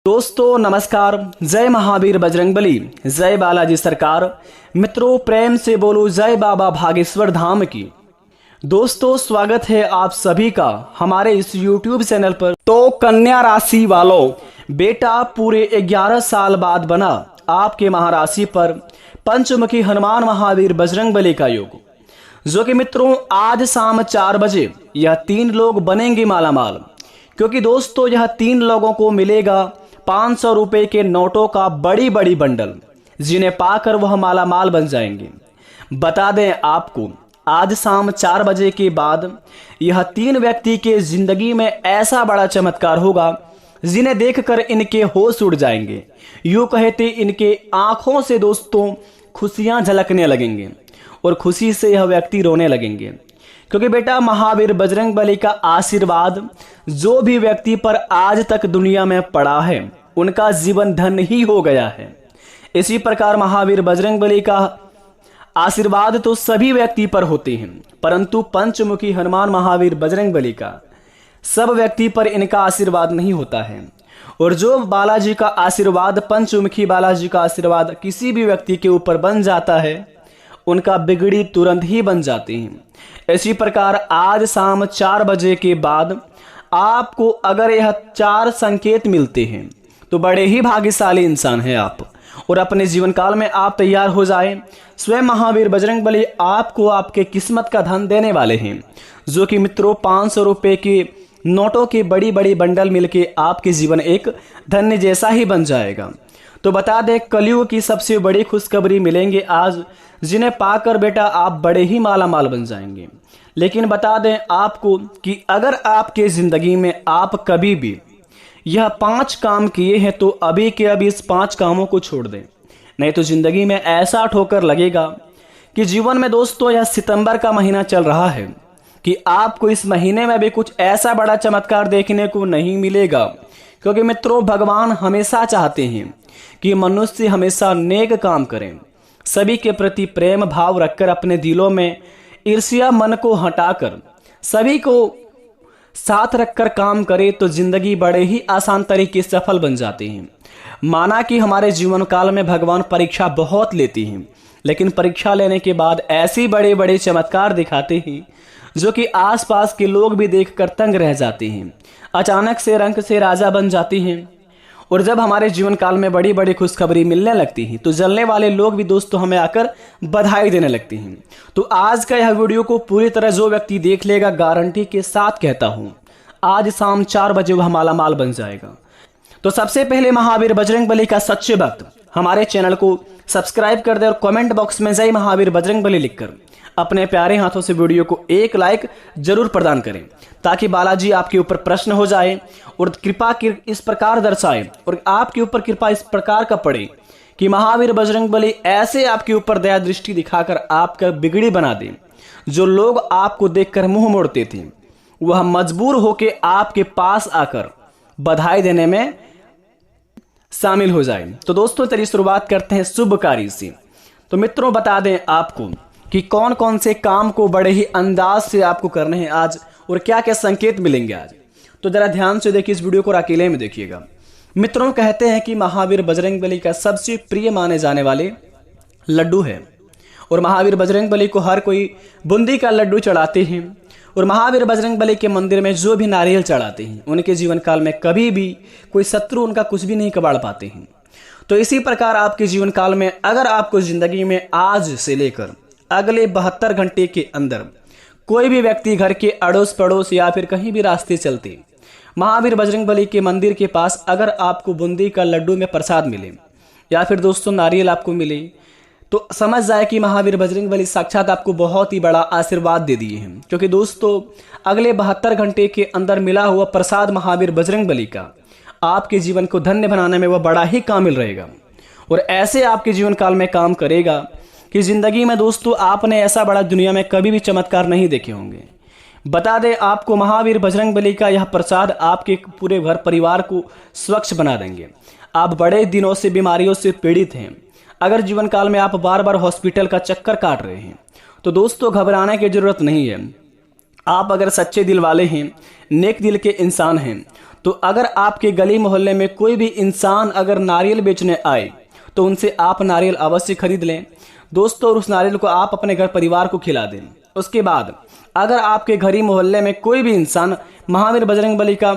दोस्तों नमस्कार। जय महावीर बजरंगबली, जय बालाजी सरकार। मित्रों प्रेम से बोलो जय बाबा भागेश्वर धाम की। दोस्तों स्वागत है आप सभी का हमारे इस YouTube चैनल पर। तो कन्या राशि वालों, बेटा पूरे 11 साल बाद बना आपके महाराशि पर पंचमुखी हनुमान महावीर बजरंगबली का योग, जो कि मित्रों आज शाम 4 बजे यह 3 लोग बनेंगे मालामाल। क्योंकि दोस्तों यह 3 लोगों को मिलेगा 500 रुपए के नोटों का बड़ी बड़ी बंडल, जिन्हें पाकर वह मालामाल बन जाएंगे। बता दें आपको, आज शाम 4 बजे के बाद यह 3 व्यक्ति के जिंदगी में ऐसा बड़ा चमत्कार होगा जिन्हें देखकर इनके होश उड़ जाएंगे। यूं कहते इनके आंखों से दोस्तों खुशियां झलकने लगेंगे और खुशी से यह व्यक्ति रोने लगेंगे। क्योंकि बेटा महावीर बजरंगबली का आशीर्वाद जो भी व्यक्ति पर आज तक दुनिया में पड़ा है उनका जीवन धन्य ही हो गया है। इसी प्रकार महावीर बजरंगबली का आशीर्वाद तो सभी व्यक्ति पर होते हैं, परंतु पंचमुखी हनुमान महावीर बजरंगबली का सब व्यक्ति पर इनका आशीर्वाद नहीं होता है। और जो बालाजी का आशीर्वाद, पंचमुखी बालाजी का आशीर्वाद किसी भी व्यक्ति के ऊपर बन जाता है, उनका बिगड़ी तुरंत ही बन जाती है। इसी प्रकार आज शाम 4 बजे के बाद आपको अगर यह 4 संकेत मिलते हैं तो बड़े ही भाग्यशाली इंसान हैं आप, और अपने जीवन काल में आप तैयार हो जाएं। स्वयं महावीर बजरंगबली आपको आपके किस्मत का धन देने वाले हैं, जो कि मित्रों 500 रुपए के नोटों के बड़ी बड़ी बंडल मिलके आपके जीवन एक धन्य जैसा ही बन जाएगा। तो बता दें कलयुग की सबसे बड़ी खुशखबरी मिलेंगे आज, जिन्हें पाकर बेटा आप बड़े ही मालामाल बन जाएंगे। लेकिन बता दें आपको कि अगर आपके जिंदगी में आप कभी भी यह 5 काम किए हैं तो अभी के अभी इस 5 कामों को छोड़ दें, नहीं तो जिंदगी में ऐसा ठोकर लगेगा कि जीवन में दोस्तों यह सितंबर का महीना चल रहा है कि आपको इस महीने में भी कुछ ऐसा बड़ा चमत्कार देखने को नहीं मिलेगा। क्योंकि मित्रों भगवान हमेशा चाहते हैं कि मनुष्य हमेशा नेक काम करें, सभी के प्रति प्रेम भाव रखकर अपने दिलों में ईर्ष्या मन को हटाकर सभी को साथ रखकर काम करे तो जिंदगी बड़े ही आसान तरीके से सफल बन जाती है। माना कि हमारे जीवन काल में भगवान परीक्षा बहुत लेती हैं, लेकिन परीक्षा लेने के बाद ऐसे बड़े बड़े चमत्कार दिखाते हैं जो कि आसपास के लोग भी देखकर तंग रह जाते हैं। अचानक से रंक से राजा बन जाती हैं। और जब हमारे जीवन काल में बड़ी बड़ी खुशखबरी मिलने लगती है तो जलने वाले लोग भी दोस्तों हमें आकर बधाई देने लगते हैं। तो आज का यह वीडियो को पूरी तरह जो व्यक्ति देख लेगा, गारंटी के साथ कहता हूं आज शाम 4 बजे वह मालामाल बन जाएगा। तो सबसे पहले महावीर बजरंगबली का सच्चे भक्त हमारे चैनल को सब्सक्राइब कर दे और कमेंट बॉक्स में जय महावीर बजरंगबली लिखकर अपने प्यारे हाथों से वीडियो को एक लाइक जरूर प्रदान करें, ताकि बालाजी आपके ऊपर प्रश्न हो जाए और कृपा इस प्रकार दर्शाए और आपके ऊपर कृपा इस प्रकार का पड़े कि महावीर बजरंगबली ऐसे आपके ऊपर दया दृष्टि दिखाकर आपका बिगड़ी बना दें। जो लोग आपको देखकर मुंह मोड़ते थे वह मजबूर होके आपके पास आकर बधाई देने में शामिल हो जाए। तो दोस्तों चलिए शुरुआत करते हैं शुभ कार्य से। तो मित्रों बता दें आपको कि कौन कौन से काम को बड़े ही अंदाज से आपको करने हैं आज और क्या क्या संकेत मिलेंगे आज। तो जरा ध्यान से देखिए, इस वीडियो को अकेले में देखिएगा। मित्रों कहते हैं कि महावीर बजरंगबली का सबसे प्रिय माने जाने वाले लड्डू है, और महावीर बजरंगबली को हर कोई बूंदी का लड्डू चढ़ाते हैं। और महावीर बजरंगबली के मंदिर में जो भी नारियल चढ़ाते हैं उनके जीवन काल में कभी भी कोई शत्रु उनका कुछ भी नहीं कबाड़ पाते हैं। तो इसी प्रकार आपके जीवन काल में अगर आपको जिंदगी में आज से लेकर अगले 72 घंटे के अंदर कोई भी व्यक्ति घर के अड़ोस पड़ोस या फिर कहीं भी रास्ते चलते महावीर बजरंगबली के मंदिर के पास अगर आपको बूंदी का लड्डू में प्रसाद मिले या फिर दोस्तों नारियल आपको मिले, तो समझ जाए कि महावीर बजरंगबली साक्षात आपको बहुत ही बड़ा आशीर्वाद दे दिए हैं। क्योंकि दोस्तों अगले 72 घंटे के अंदर मिला हुआ प्रसाद महावीर बजरंगबली का आपके जीवन को धन्य बनाने में वह बड़ा ही कामिल रहेगा और ऐसे आपके जीवन काल में काम करेगा कि जिंदगी में दोस्तों आपने ऐसा बड़ा दुनिया में कभी भी चमत्कार नहीं देखे होंगे। बता दें आपको महावीर बजरंगबली का यह प्रसाद आपके पूरे घर परिवार को स्वच्छ बना देंगे। आप बड़े दिनों से बीमारियों से पीड़ित हैं, अगर जीवन काल में आप बार बार हॉस्पिटल का चक्कर काट रहे हैं तो दोस्तों घबराने की जरूरत नहीं है। आप अगर सच्चे दिल वाले हैं, नेक दिल के इंसान हैं, तो अगर आपके गली मोहल्ले में कोई भी इंसान अगर नारियल बेचने आए तो उनसे आप नारियल अवश्य खरीद लें दोस्तों, और उस नारियल को आप अपने घर परिवार को खिला दें। उसके बाद अगर आपके गली मोहल्ले में कोई भी इंसान महावीर बजरंगबली का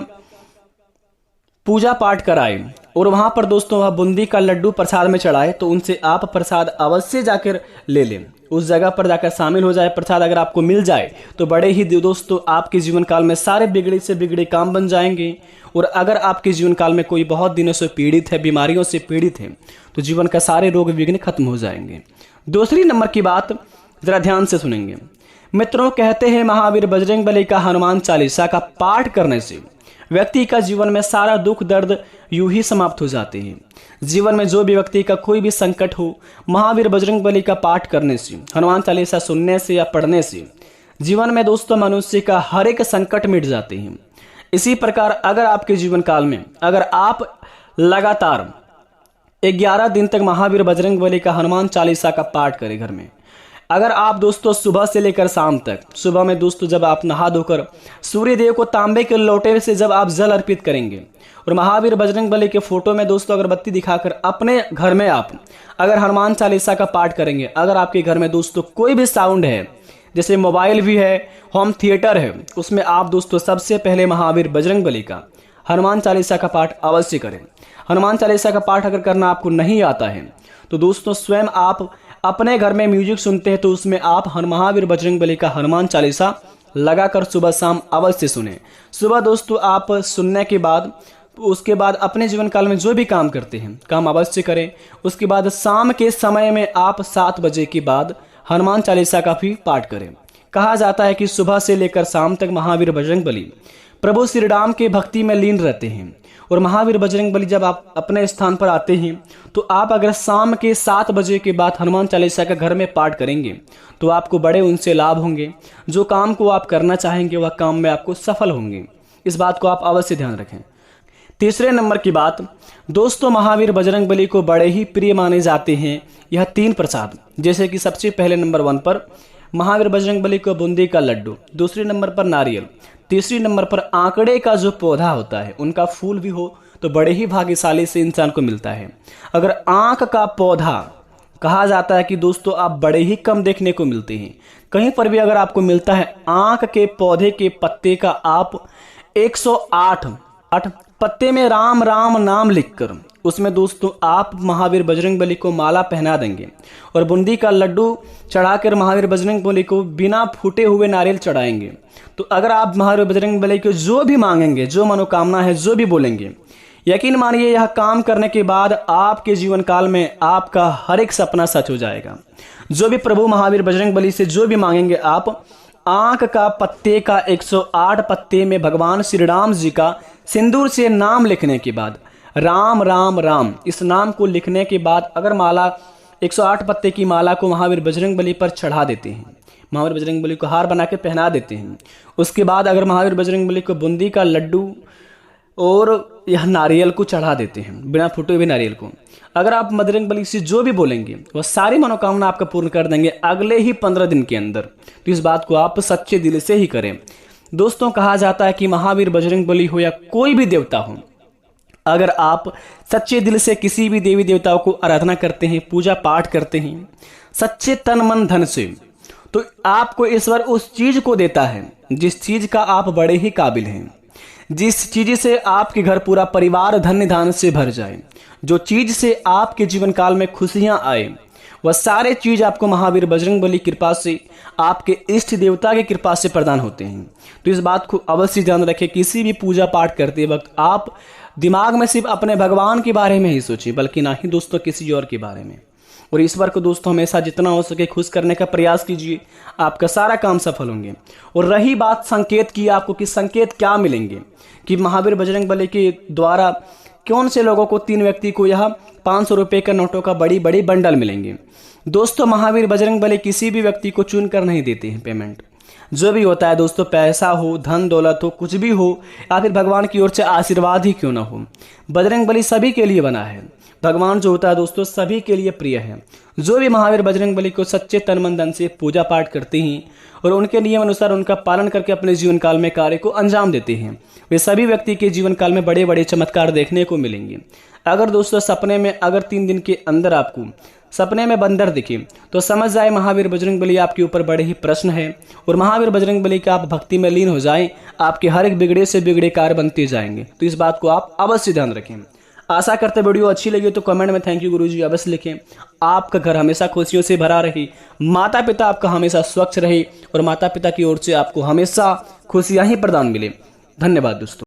पूजा पाठ कराए और वहां पर दोस्तों वह बूंदी का लड्डू प्रसाद में चढ़ाए तो उनसे आप प्रसाद अवश्य जाकर ले लें। उस जगह पर जाकर शामिल हो जाए। प्रसाद अगर आपको मिल जाए तो बड़े ही दोस्तों आपके जीवन काल में सारे बिगड़े से बिगड़े काम बन जाएंगे। और अगर आपके जीवन काल में कोई बहुत दिनों से पीड़ित है, बीमारियों से पीड़ित है, तो जीवन का सारे रोग विघ्न खत्म हो जाएंगे। दूसरी नंबर की बात जरा ध्यान से सुनेंगे मित्रों। कहते हैं महावीर बजरंगबली का हनुमान चालीसा का पाठ करने से व्यक्ति का जीवन में सारा दुख दर्द यूं ही समाप्त हो जाते हैं। जीवन में जो भी व्यक्ति का कोई भी संकट हो, महावीर बजरंगबली का पाठ करने से, हनुमान चालीसा सुनने से या पढ़ने से जीवन में दोस्तों मनुष्य का हर एक संकट मिट जाते हैं। इसी प्रकार अगर आपके जीवन काल में अगर आप लगातार 11 दिन तक महावीर बजरंगबली का हनुमान चालीसा का पाठ करें घर में, अगर आप दोस्तों सुबह से लेकर शाम तक, सुबह में दोस्तों जब आप नहा धोकर सूर्य देव को तांबे के लोटे से जब आप जल अर्पित करेंगे और महावीर बजरंगबली के फोटो में दोस्तों अगरबत्ती दिखाकर अपने घर में आप अगर हनुमान चालीसा का पाठ करेंगे, अगर आपके घर में दोस्तों कोई भी साउंड है, जैसे मोबाइल भी है, होम थिएटर है, उसमें आप दोस्तों सबसे पहले महावीर बजरंगबली का हनुमान चालीसा का पाठ अवश्य करें। हनुमान चालीसा का पाठ अगर करना आपको नहीं आता है तो दोस्तों स्वयं आप अपने घर में म्यूजिक सुनते हैं तो उसमें आप महावीर बजरंगबली का हनुमान चालीसा लगाकर सुबह शाम अवश्य सुने। सुबह दोस्तों आप सुनने के बाद उसके बाद अपने जीवन काल में जो भी काम करते हैं काम अवश्य करें। उसके बाद शाम के समय में आप 7 बजे के बाद हनुमान चालीसा का भी पाठ करें। कहा जाता है कि सुबह से लेकर शाम तक महावीर बजरंगबली प्रभु श्री राम के भक्ति में लीन रहते हैं। और महावीर बजरंगबली जब आप अपने स्थान पर आते हैं तो आप अगर शाम के 7 बजे के बाद हनुमान चालीसा का घर में पाठ करेंगे तो आपको बड़े उनसे लाभ होंगे। जो काम को आप करना चाहेंगे वह काम में आपको सफल होंगे। इस बात को आप अवश्य ध्यान रखें। तीसरे नंबर की बात दोस्तों, महावीर बजरंगबली को बड़े ही प्रिय माने जाते हैं यह 3 प्रसाद, जैसे कि सबसे पहले नंबर 1 पर महावीर बजरंगबली को बूंदी का लड्डू, दूसरे नंबर पर नारियल, तीसरी नंबर पर आंकड़े का जो पौधा होता है उनका फूल भी हो तो बड़े ही भाग्यशाली से इंसान को मिलता है। अगर आंख का पौधा कहा जाता है कि दोस्तों आप बड़े ही कम देखने को मिलते हैं, कहीं पर भी अगर आपको मिलता है आंख के पौधे के पत्ते का आप 108 पत्ते में राम राम नाम लिखकर उसमें दोस्तों आप महावीर बजरंगबली को माला पहना देंगे और बूंदी का लड्डू चढ़ाकर महावीर बजरंगबली को बिना फूटे हुए नारियल चढ़ाएंगे तो अगर आप महावीर बजरंगबली को जो भी मांगेंगे, जो मनोकामना है, जो भी बोलेंगे, यकीन मानिए यह काम करने के बाद आपके जीवन काल में आपका हर एक सपना सच हो जाएगा। जो भी प्रभु महावीर बजरंगबली से जो भी मांगेंगे आप आंख का पत्ते का 108 पत्ते में भगवान श्री राम जी का सिंदूर से नाम लिखने के बाद राम राम राम इस नाम को लिखने के बाद अगर माला 108 पत्ते की माला को महावीर बजरंगबली पर चढ़ा देते हैं, महावीर बजरंगबली को हार बना के पहना देते हैं, उसके बाद अगर महावीर बजरंगबली को बूंदी का लड्डू और यह नारियल को चढ़ा देते हैं, बिना फूटे हुए नारियल को, अगर आप बजरंगबली से जो भी बोलेंगे वह सारी मनोकामना आपका पूर्ण कर देंगे अगले ही 15 दिन के अंदर। तो इस बात को आप सच्चे दिल से ही करें। दोस्तों कहा जाता है कि महावीर बजरंगबली हो या कोई भी देवता हो, अगर आप सच्चे दिल से किसी भी देवी देवताओं को आराधना करते हैं, पूजा पाठ करते हैं सच्चे तन मन धन से, तो आपको ईश्वर उस चीज को देता है जिस चीज का आप बड़े ही काबिल हैं, जिस चीज से आपके घर पूरा परिवार धन्य धान्य से भर जाए, जो चीज से आपके जीवन काल में खुशियां आए, वह सारे चीज आपको महावीर बजरंगबली कृपा से, आपके इष्ट देवता की कृपा से प्रदान होते हैं। तो इस बात को अवश्य ध्यान रखें। किसी भी पूजा पाठ करते वक्त आप दिमाग में सिर्फ अपने भगवान के बारे में ही सोचिए, बल्कि ना ही दोस्तों किसी और के बारे में। और ईश्वर को दोस्तों हमेशा जितना हो सके खुश करने का प्रयास कीजिए, आपका सारा काम सफल होंगे। और रही बात संकेत की, आपको कि संकेत क्या मिलेंगे, कि महावीर बजरंगबली के द्वारा कौन से लोगों को 3 व्यक्ति को यह 500 रुपये का नोटों का बड़ी बड़ी बंडल मिलेंगे। दोस्तों महावीर बजरंगबली किसी भी व्यक्ति को चुन कर नहीं देते हैं पेमेंट। जो भी होता है दोस्तों, पैसा हो, धन दौलत हो, कुछ भी हो, या फिर भगवान की ओर से आशीर्वाद ही क्यों ना हो, बजरंगबली सभी के लिए बना है। भगवान जो होता है दोस्तों सभी के लिए प्रिय है। जो भी महावीर बजरंगबली को सच्चे तन मन धन से पूजा पाठ करते हैं और उनके नियम अनुसार उनका पालन करके अपने जीवन काल में कार्य को अंजाम देते हैं, वे सभी व्यक्ति के जीवन काल में बड़े बड़े चमत्कार देखने को मिलेंगे। अगर दोस्तों सपने में अगर 3 दिन के अंदर आपको सपने में बंदर दिखे तो समझ जाए महावीर बजरंगबली आपके ऊपर बड़े ही प्रश्न है और महावीर बजरंगबली का आप भक्ति में लीन हो जाएं, आपके हर एक बिगड़े से बिगड़े कार्य बनते जाएंगे। तो इस बात को आप अवश्य ध्यान रखें। आशा करते वीडियो अच्छी लगी तो कमेंट में थैंक यू गुरुजी अवश्य लिखें। आपका घर हमेशा खुशियों से भरा रहे, माता पिता आपका हमेशा स्वच्छ रहे और माता पिता की ओर से आपको हमेशा खुशियां ही प्रदान मिले। धन्यवाद दोस्तों।